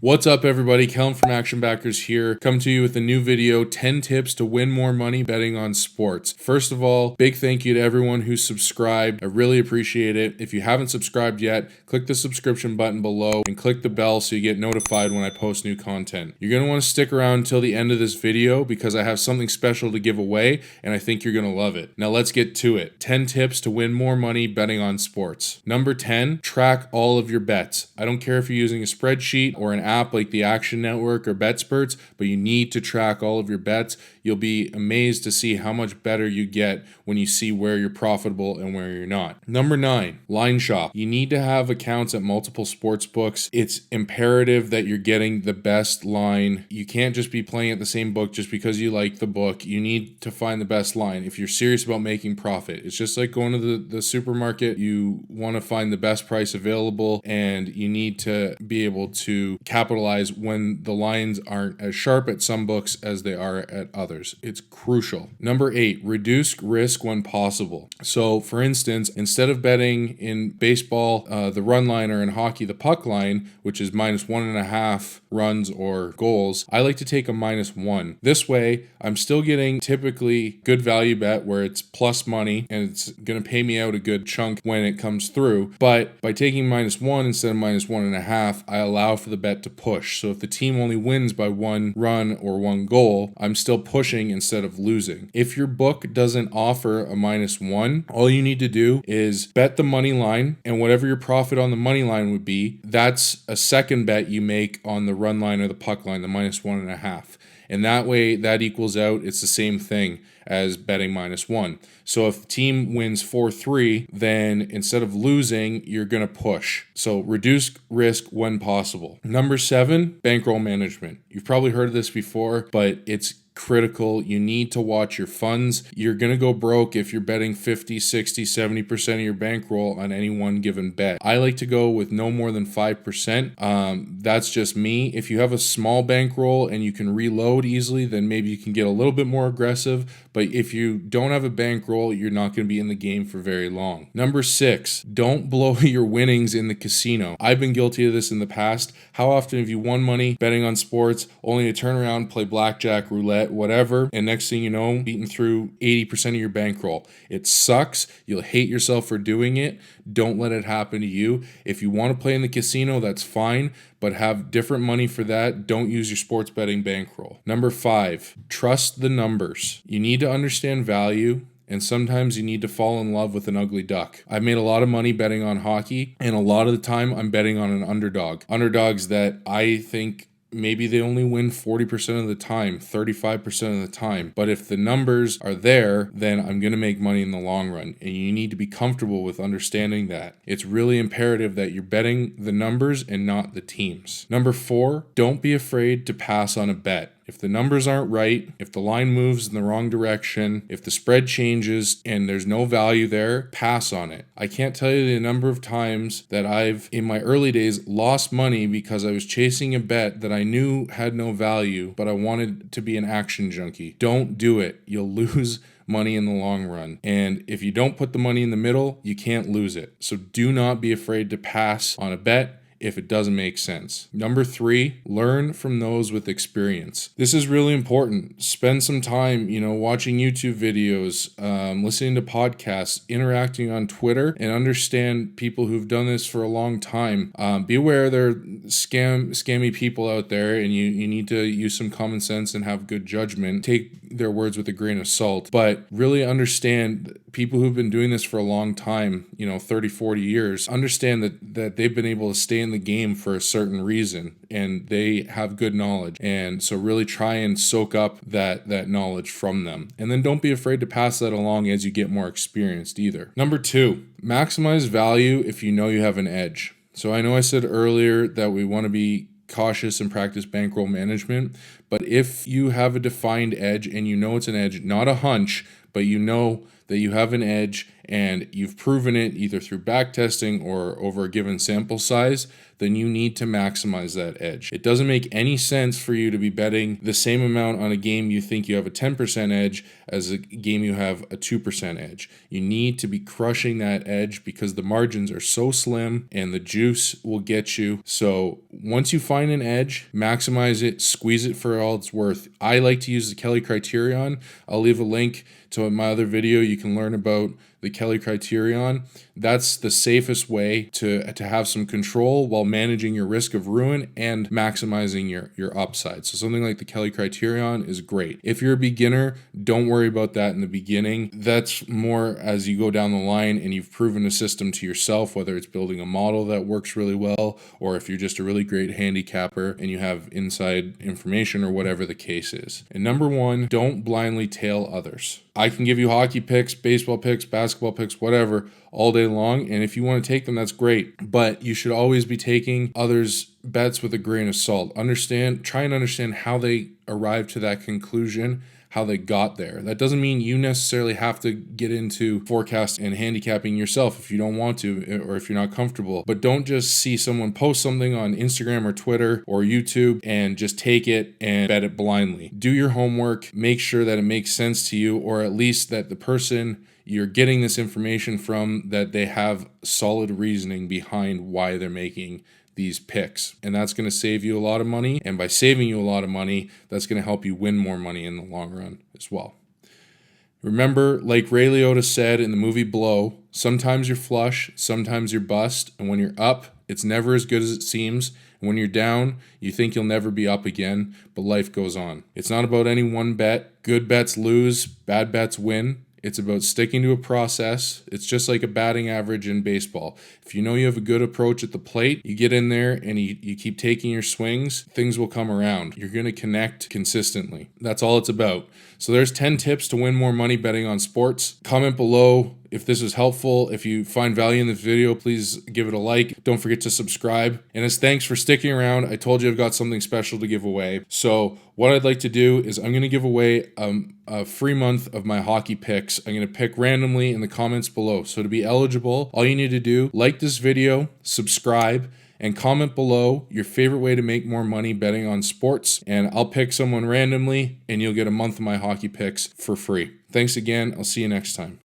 What's up, everybody? Kellen from Action Backers here, come to you with a new video, 10 tips to win more money betting on sports. First of all, big thank you to everyone who's subscribed. I really appreciate it. If you haven't subscribed yet, click the subscription button below and click the bell so you get notified when I post new content. You're going to want to stick around until the end of this video because I have something special to give away and I think you're going to love it. Now let's get to it. 10 tips to win more money betting on sports. Number 10, track all of your bets. I don't care if you're using a spreadsheet or an app like the Action Network or BetSperts, but you need to track all of your bets. You'll be amazed to see how much better you get when you see where you're profitable and where you're not. Number 9, line shop. You need to have accounts at multiple sports books. It's imperative that you're getting the best line. You can't just be playing at the same book just because you like the book. You need to find the best line if you're serious about making profit. It's just like going to the supermarket. You want to find the best price available and you need to be able to capitalize when the lines aren't as sharp at some books as they are at others. It's crucial. Number 8, reduce risk when possible. So for instance, instead of betting in baseball, the run line, or in hockey, the puck line, which is -1.5 runs or goals, I like to take a -1. This way, I'm still getting typically good value bet where it's plus money and it's going to pay me out a good chunk when it comes through. But by taking -1 instead of -1.5, I allow for the bet to push. So if the team only wins by 1 run or 1 goal, I'm still pushing instead of losing. If your book doesn't offer a -1, all you need to do is bet the money line, and whatever your profit on the money line would be, that's a second bet you make on the run line or the puck line, the -1.5. And that way, that equals out. It's the same thing as betting -1. So if the team wins 4-3, then instead of losing, you're going to push. So reduce risk when possible. Number 7, bankroll management. You've probably heard of this before, but it's critical. You need to watch your funds. You're going to go broke if you're betting 50, 60, 70% of your bankroll on any one given bet. I like to go with no more than 5%. That's just me. If you have a small bankroll and you can reload easily, then maybe you can get a little bit more aggressive. But if you don't have a bankroll, you're not going to be in the game for very long. Number 6, don't blow your winnings in the casino. I've been guilty of this in the past. How often have you won money betting on sports only to turn around, play blackjack, roulette, whatever, and next thing you know, beating through 80% of your bankroll? It sucks. You'll hate yourself for doing it. Don't let it happen to you. If you want to play in the casino, that's fine, but have different money for that. Don't use your sports betting bankroll. Number 5, trust the numbers. You need to understand value, and sometimes you need to fall in love with an ugly duck. I've made a lot of money betting on hockey, and a lot of the time I'm betting on an underdog. Underdogs that I think maybe they only win 40% of the time, 35% of the time. But if the numbers are there, then I'm going to make money in the long run. And you need to be comfortable with understanding that. It's really imperative that you're betting the numbers and not the teams. Number 4, don't be afraid to pass on a bet. If the numbers aren't right, if the line moves in the wrong direction, if the spread changes and there's no value there, pass on it. I can't tell you the number of times that I've, in my early days, lost money because I was chasing a bet that I knew had no value, but I wanted to be an action junkie. Don't do it. You'll lose money in the long run. And if you don't put the money in the middle, you can't lose it. So do not be afraid to pass on a bet if it doesn't make sense. Number 3, learn from those with experience. This is really important. Spend some time, watching YouTube videos, listening to podcasts, interacting on Twitter, and understand people who've done this for a long time. Be aware there are scammy people out there, and you need to use some common sense and have good judgment. Take their words with a grain of salt, but really understand people who've been doing this for a long time, 30, 40 years, understand that they've been able to stay in the game for a certain reason and they have good knowledge. And so really try and soak up that knowledge from them. And then don't be afraid to pass that along as you get more experienced either. Number 2, maximize value if you know you have an edge. So I know I said earlier that we want to be cautious and practice bankroll management, but if you have a defined edge and you know it's an edge, not a hunch, but you know that you have an edge and you've proven it either through back testing or over a given sample size, then you need to maximize that edge. It doesn't make any sense for you to be betting the same amount on a game you think you have a 10% edge as a game you have a 2% edge. You need to be crushing that edge because the margins are so slim and the juice will get you. So once you find an edge, maximize it, squeeze it for all it's worth. I like to use the Kelly criterion. I'll leave a link to my other video. You can learn about the Kelly criterion. That's the safest way to have some control while managing your risk of ruin and maximizing your upside. So something like the Kelly criterion is great. If you're a beginner, don't worry about that in the beginning. That's more as you go down the line and you've proven a system to yourself, whether it's building a model that works really well, or if you're just a really great handicapper and you have inside information or whatever the case is. And number one, don't blindly tail others. I can give you hockey picks, baseball picks, basketball picks, whatever, all day long. And if you want to take them, that's great. But you should always be taking others' bets with a grain of salt. Try and understand how they arrived to that conclusion, how they got there. That doesn't mean you necessarily have to get into forecast and handicapping yourself if you don't want to or if you're not comfortable. But don't just see someone post something on Instagram or Twitter or YouTube and just take it and bet it blindly. Do your homework, make sure that it makes sense to you, or at least that the person you're getting this information from, that they have solid reasoning behind why they're making these picks. And that's going to save you a lot of money. And by saving you a lot of money, that's going to help you win more money in the long run as well. Remember, like Ray Liotta said in the movie Blow, sometimes you're flush, sometimes you're bust. And when you're up, it's never as good as it seems. And when you're down, you think you'll never be up again, but life goes on. It's not about any one bet. Good bets lose, bad bets win. It's about sticking to a process. It's just like a batting average in baseball. If you know you have a good approach at the plate, you get in there and you keep taking your swings, things will come around. You're going to connect consistently. That's all it's about. So there's 10 tips to win more money betting on sports. Comment below if this is helpful. If you find value in this video, please give it a like. Don't forget to subscribe. And as thanks for sticking around, I told you I've got something special to give away. So what I'd like to do is I'm going to give away a free month of my hockey picks. I'm going to pick randomly in the comments below. So to be eligible, all you need to do, like this video, subscribe, and comment below your favorite way to make more money betting on sports. And I'll pick someone randomly and you'll get a month of my hockey picks for free. Thanks again. I'll see you next time.